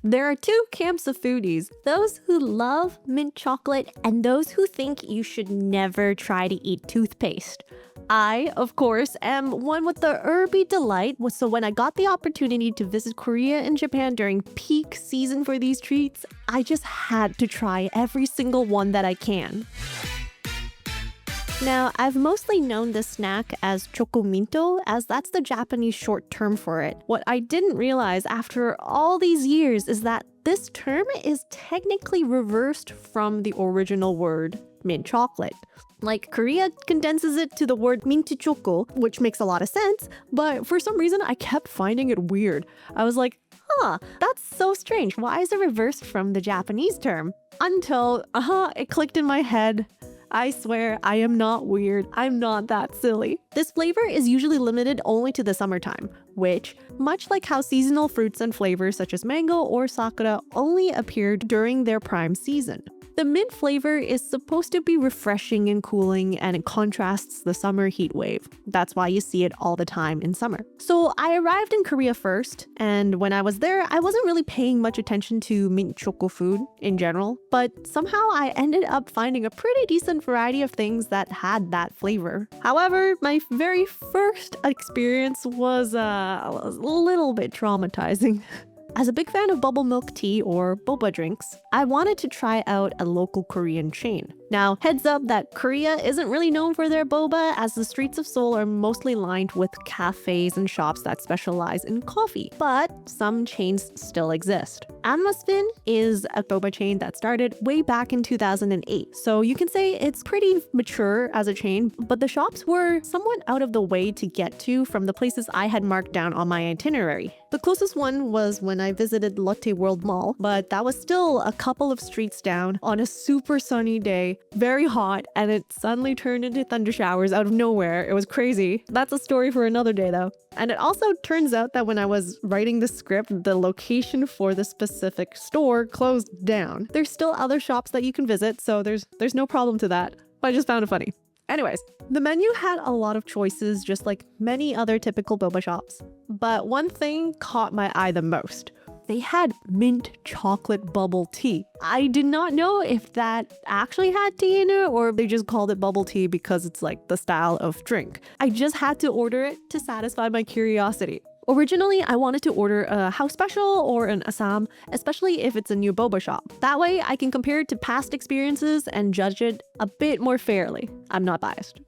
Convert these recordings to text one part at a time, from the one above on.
There are two camps of foodies, those who love mint chocolate and those who think you should never try to eat toothpaste. I, of course, am one with the herby delight, so when I got the opportunity to visit Korea and Japan during peak season for these treats, I just had to try every single one that I can. Now, I've mostly known this snack as chocominto, as that's the Japanese short term for it. What I didn't realize after all these years is that this term is technically reversed from the original word mint chocolate. Like, Korea condenses it to the word minty choco, which makes a lot of sense, but for some reason I kept finding it weird. I was like, that's so strange. Why is it reversed from the Japanese term? Until, it clicked in my head. I swear, I am not weird. I'm not that silly. This flavor is usually limited only to the summertime, which, much like how seasonal fruits and flavors such as mango or sakura only appeared during their prime season. The mint flavor is supposed to be refreshing and cooling, and it contrasts the summer heat wave. That's why you see it all the time in summer. So I arrived in Korea first, and when I was there, I wasn't really paying much attention to mint choco food in general, but somehow I ended up finding a pretty decent variety of things that had that flavor. However, my very first experience was a little bit traumatizing. As a big fan of bubble milk tea or boba drinks, I wanted to try out a local Korean chain. Now, heads up that Korea isn't really known for their boba, as the streets of Seoul are mostly lined with cafes and shops that specialize in coffee, but some chains still exist. Anmasbin is a boba chain that started way back in 2008, so you can say it's pretty mature as a chain, but the shops were somewhat out of the way to get to from the places I had marked down on my itinerary. The closest one was when I visited CHOCO World Mall, but that was still a couple of streets down on a super sunny day, very hot, and it suddenly turned into thunder showers out of nowhere. It was crazy. That's a story for another day though. And it also turns out that when I was writing the script, the location for the specific store closed down. There's still other shops that you can visit, so there's no problem to that. But I just found it funny. Anyways, the menu had a lot of choices, just like many other typical boba shops. But one thing caught my eye the most. They had mint chocolate bubble tea. I did not know if that actually had tea in it or they just called it bubble tea because it's like the style of drink. I just had to order it to satisfy my curiosity. Originally, I wanted to order a house special or an Assam, especially if it's a new boba shop. That way, I can compare it to past experiences and judge it a bit more fairly. I'm not biased.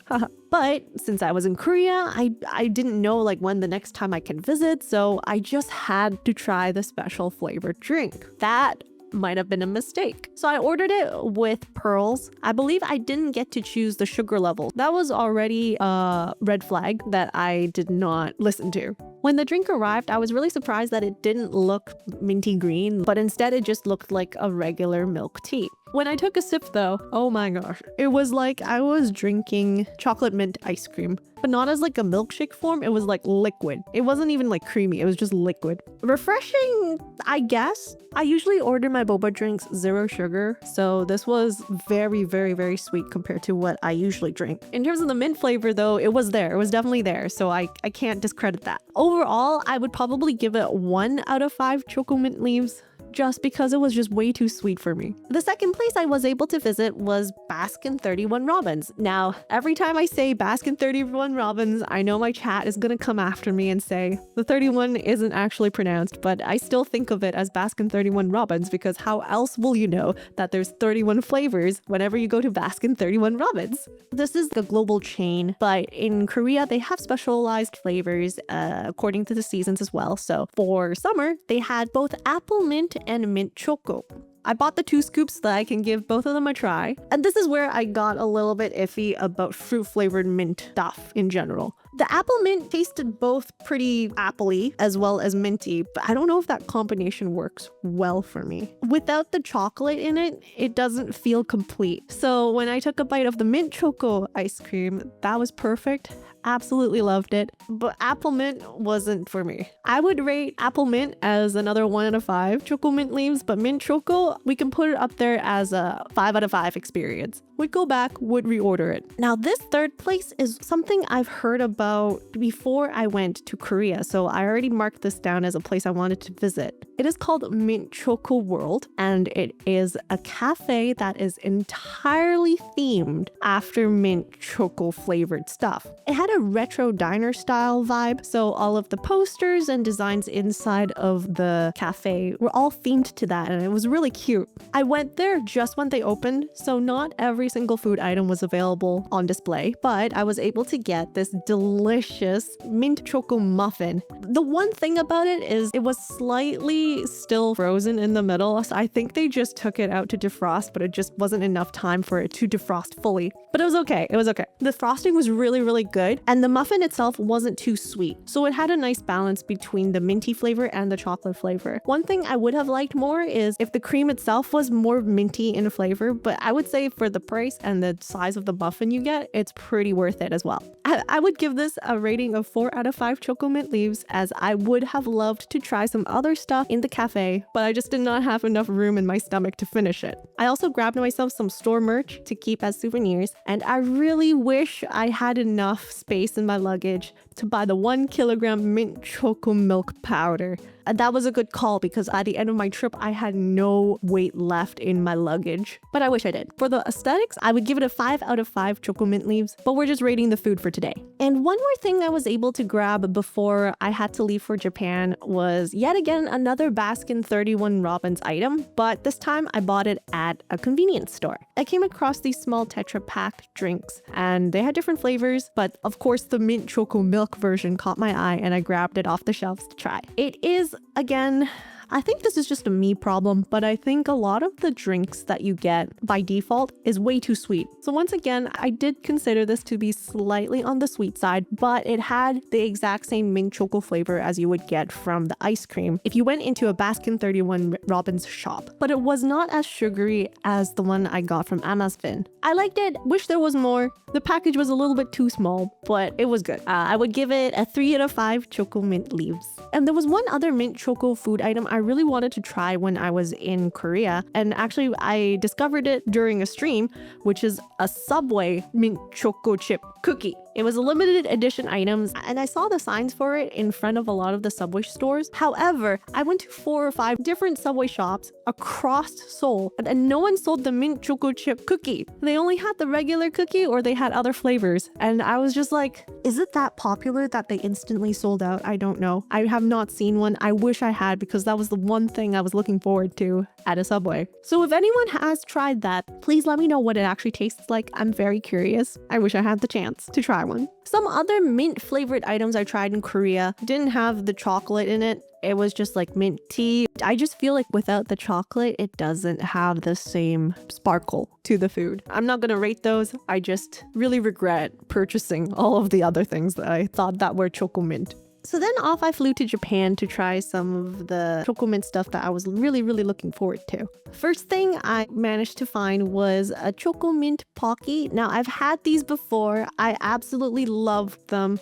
But since I was in Korea, I didn't know like when the next time I can visit, so I just had to try the special flavored drink. That might have been a mistake. So I ordered it with pearls. I believe I didn't get to choose the sugar level. That was already a red flag that I did not listen to. When the drink arrived, I was really surprised that it didn't look minty green, but instead it just looked like a regular milk tea. When I took a sip though, oh my gosh, it was like I was drinking chocolate mint ice cream, but not as like a milkshake form, it was like liquid. It wasn't even like creamy, it was just liquid. Refreshing, I guess. I usually order my boba drinks 0 sugar, so this was very, very, very sweet compared to what I usually drink. In terms of the mint flavor though, it was there, it was definitely there, so I can't discredit that. Overall, I would probably give it 1 out of 5 choco mint leaves, just because it was just way too sweet for me. The second place I was able to visit was Baskin 31 Robbins. Now, every time I say Baskin 31 Robbins, I know my chat is gonna come after me and say the 31 isn't actually pronounced, but I still think of it as Baskin 31 Robbins because how else will you know that there's 31 flavors whenever you go to Baskin 31 Robbins? This is the global chain, but in Korea, they have specialized flavors according to the seasons as well. So for summer, they had both apple mint and mint choco. I bought the 2 scoops so that I can give both of them a try. And this is where I got a little bit iffy about fruit-flavored mint stuff in general. The apple mint tasted both pretty appley as well as minty, but I don't know if that combination works well for me. Without the chocolate in it, it doesn't feel complete. So when I took a bite of the mint choco ice cream, that was perfect. absolutely loved it. But apple mint wasn't for me. I would rate apple mint as another 1 out of 5 choco mint leaves, but mint choco, we can put it up there as a 5 out of 5 experience. Would go back, would reorder it. Now this third place is something I've heard about before I went to Korea, so I already marked this down as a place I wanted to visit. It is called CHOCO WORLD, and it is a cafe that is entirely themed after mint choco flavored stuff. It had a retro diner style vibe, so all of the posters and designs inside of the cafe were all themed to that, and it was really cute. I went there just when they opened, so not every single food item was available on display, but I was able to get this delicious mint choco muffin. The one thing about it is it was slightly still frozen in the middle, so I think they just took it out to defrost, but it just wasn't enough time for it to defrost fully. But it was okay. It was okay. The frosting was really, really good, and the muffin itself wasn't too sweet, so it had a nice balance between the minty flavor and the chocolate flavor. One thing I would have liked more is if the cream itself was more minty in flavor, but I would say for the price and the size of the muffin you get, it's pretty worth it as well. I would give this a rating of 4 out of 5 choco mint leaves, as I would have loved to try some other stuff in the cafe, but I just did not have enough room in my stomach to finish it. I also grabbed myself some store merch to keep as souvenirs, and I really wish I had enough space in my luggage to buy the 1 kilogram mint choco milk powder. That was a good call because at the end of my trip, I had no weight left in my luggage, but I wish I did. For the aesthetics, I would give it a 5 out of 5 choco mint leaves, but we're just rating the food for today. And one more thing I was able to grab before I had to leave for Japan was yet again another Baskin 31 Robbins item, but this time I bought it at a convenience store. I came across these small Tetra Pak drinks, and they had different flavors, but of course the mint choco milk version caught my eye and I grabbed it off the shelves to try. It is, again, I think this is just a me problem, but I think a lot of the drinks that you get by default is way too sweet. So once again, I did consider this to be slightly on the sweet side, but it had the exact same mint choco flavor as you would get from the ice cream if you went into a Baskin 31 Robbins shop. But it was not as sugary as the one I got from Amazfin. I liked it, wish there was more. The package was a little bit too small, but it was good. I would give it a 3 out of 5 choco mint leaves. And there was one other mint choco food item I really wanted to try when I was in Korea, and actually I discovered it during a stream, which is a Subway mint choco chip cookie. It was a limited edition item, and I saw the signs for it in front of a lot of the Subway stores. However, I went to 4 or 5 different Subway shops across Seoul, and no one sold the mint choco chip cookie. They only had the regular cookie, or they had other flavors. And I was just like, is it that popular that they instantly sold out? I don't know. I have not seen one. I wish I had, because that was the one thing I was looking forward to at a Subway. So if anyone has tried that, please let me know what it actually tastes like. I'm very curious. I wish I had the chance to try one. Some other mint flavored items I tried in Korea didn't have the chocolate in it. It was just like mint tea. I just feel like without the chocolate, it doesn't have the same sparkle to the food. I'm not gonna rate those. I just really regret purchasing all of the other things that I thought that were choco mint. So then off I flew to Japan to try some of the choco mint stuff that I was really, really looking forward to. First thing I managed to find was a choco mint Pocky. Now I've had these before. I absolutely loved them.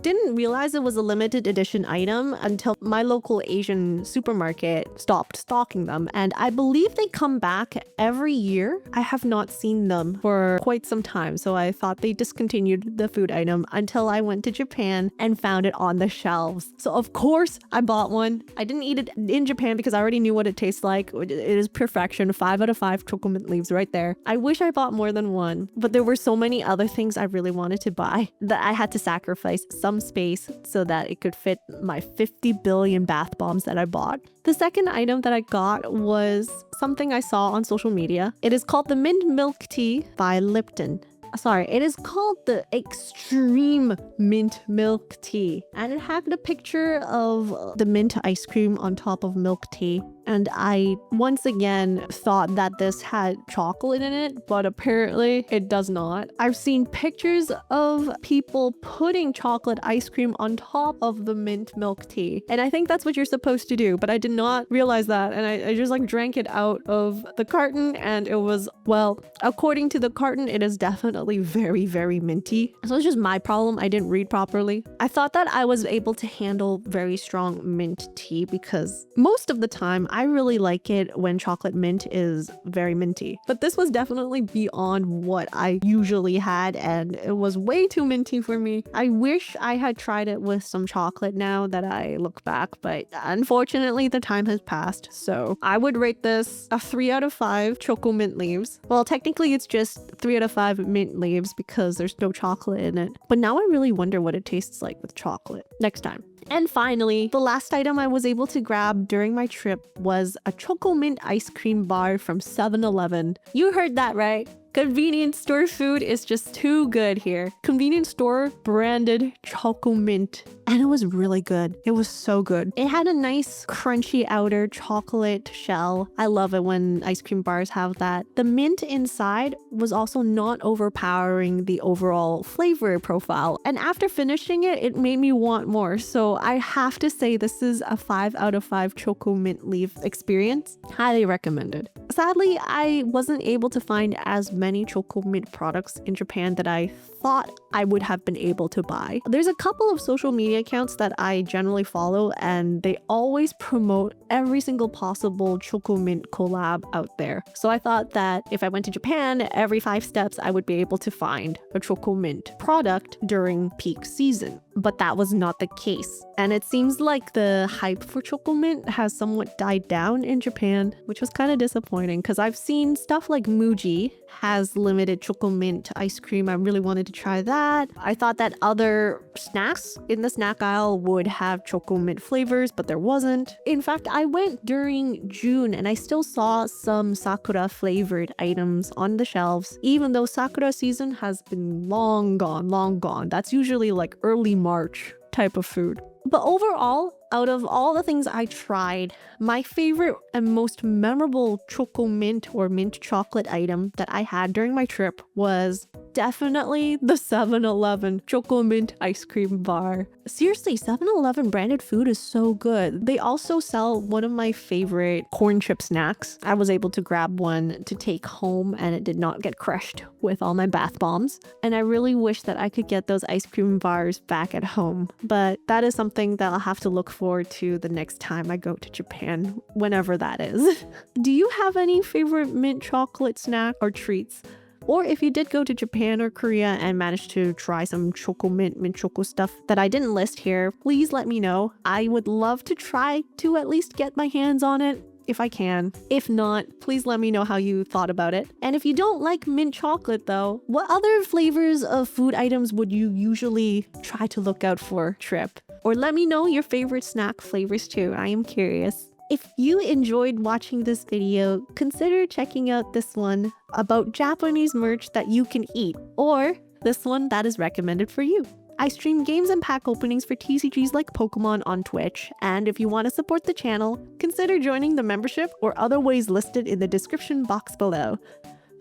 Didn't realize it was a limited edition item until my local Asian supermarket stopped stocking them, and I believe they come back every year. I have not seen them for quite some time, so I thought they discontinued the food item until I went to Japan and found it on the shelves. So of course I bought one. I didn't eat it in Japan because I already knew what it tastes like. It is perfection. 5 out of 5 choco mint leaves right there. I wish I bought more than one, but there were so many other things I really wanted to buy that I had to sacrifice some space so that it could fit my 50 billion bath bombs that I bought. The second item that I got was something I saw on social media. It is called the Mint Milk Tea by Lipton. Sorry, it is called the Extreme Mint Milk Tea, and it had a picture of the mint ice cream on top of milk tea. and I once again thought that this had chocolate in it, but apparently it does not. I've seen pictures of people putting chocolate ice cream on top of the mint milk tea, and I think that's what you're supposed to do, but I did not realize that, and I just like drank it out of the carton, and it was, well, according to the carton, it is definitely very, very minty. So it's just my problem. I didn't read properly. I thought that I was able to handle very strong mint tea because most of the time I really like it when chocolate mint is very minty. But this was definitely beyond what I usually had, and it was way too minty for me. I wish I had tried it with some chocolate now that I look back, but unfortunately the time has passed. So I would rate this a 3 out of 5 choco mint leaves. Well, technically it's just 3 out of 5 mint leaves because there's no chocolate in it. But now I really wonder what it tastes like with chocolate next time. And finally, the last item I was able to grab during my trip was a choco mint ice cream bar from 7-Eleven. You heard that right. Convenience store food is just too good here. Convenience store branded choco mint. And it was really good. It was so good. It had a nice crunchy outer chocolate shell. I love it when ice cream bars have that. The mint inside was also not overpowering the overall flavor profile. And after finishing it, it made me want more. So I have to say this is a 5 out of 5 choco mint leaf experience. Highly recommended. Sadly, I wasn't able to find as many choco mint products in Japan that I thought I would have been able to buy. There's a couple of social media accounts that I generally follow, and they always promote every single possible choco mint collab out there. So I thought that if I went to Japan, every 5 steps I would be able to find a choco mint product during peak season. But that was not the case. And it seems like the hype for choco mint has somewhat died down in Japan, which was kind of disappointing because I've seen stuff like Muji has limited choco mint ice cream. I really wanted to try that. I thought that other snacks in the snack aisle would have choco mint flavors, but there wasn't. In fact, I went during June and I still saw some sakura flavored items on the shelves, even though sakura season has been long gone, long gone. That's usually like early March type of food. But overall, out of all the things I tried, my favorite and most memorable choco mint or mint chocolate item that I had during my trip was definitely the 7-Eleven choco mint ice cream bar. Seriously, 7-Eleven branded food is so good. They also sell one of my favorite corn chip snacks. I was able to grab one to take home and it did not get crushed with all my bath bombs. And I really wish that I could get those ice cream bars back at home. But that is something that I'll have to look forward to the next time I go to Japan, whenever that is. Do you have any favorite mint chocolate snack or treats? Or if you did go to Japan or Korea and managed to try some choco mint choco stuff that I didn't list here, please let me know. I would love to try to at least get my hands on it if I can. If not, please let me know how you thought about it. And if you don't like mint chocolate though, what other flavors of food items would you usually try to look out for trip? Or let me know your favorite snack flavors too. I am curious. If you enjoyed watching this video, consider checking out this one about Japanese merch that you can eat, or this one that is recommended for you. I stream games and pack openings for TCGs like Pokemon on Twitch, and if you want to support the channel, consider joining the membership or other ways listed in the description box below.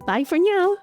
Bye for now!